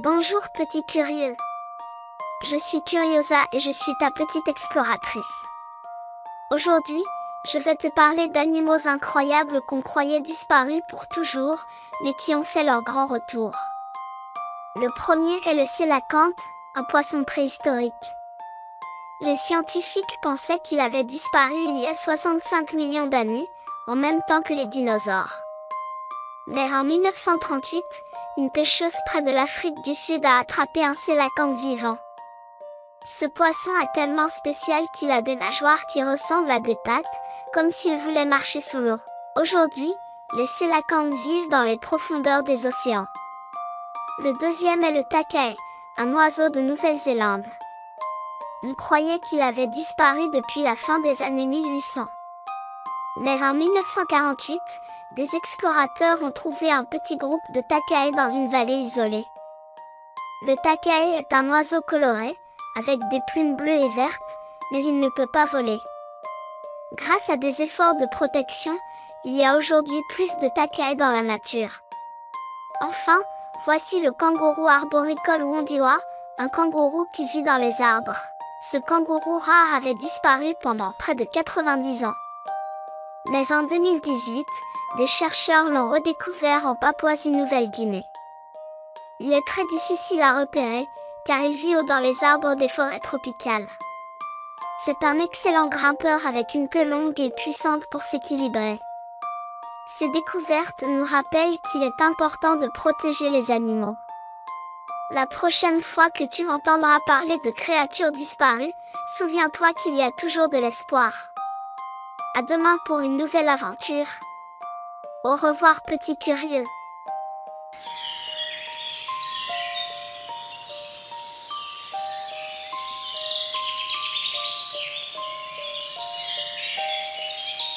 Bonjour petit curieux. Je suis Curiosa et je suis ta petite exploratrice. Aujourd'hui, je vais te parler d'animaux incroyables qu'on croyait disparus pour toujours, mais qui ont fait leur grand retour. Le premier est le sélacanthe, un poisson préhistorique. Les scientifiques pensaient qu'il avait disparu il y a 65 millions d'années, en même temps que les dinosaures. Mais en 1938, une pêcheuse près de l'Afrique du Sud a attrapé un sélacanthe vivant. Ce poisson est tellement spécial qu'il a des nageoires qui ressemblent à des pattes, comme s'il voulait marcher sous l'eau. Aujourd'hui, les sélacanthes vivent dans les profondeurs des océans. Le deuxième est le takahe, un oiseau de Nouvelle-Zélande. On croyait qu'il avait disparu depuis la fin des années 1800. Mais en 1948, des explorateurs ont trouvé un petit groupe de takahe dans une vallée isolée. Le takahe est un oiseau coloré, avec des plumes bleues et vertes, mais il ne peut pas voler. Grâce à des efforts de protection, il y a aujourd'hui plus de takahe dans la nature. Enfin, voici le kangourou arboricole wondiwa, un kangourou qui vit dans les arbres. Ce kangourou rare avait disparu pendant près de 90 ans. Mais en 2018, des chercheurs l'ont redécouvert en Papouasie-Nouvelle-Guinée. Il est très difficile à repérer, car il vit haut dans les arbres des forêts tropicales. C'est un excellent grimpeur avec une queue longue et puissante pour s'équilibrer. Ces découvertes nous rappellent qu'il est important de protéger les animaux. La prochaine fois que tu entendras parler de créatures disparues, souviens-toi qu'il y a toujours de l'espoir. À demain pour une nouvelle aventure. Au revoir petit curieux.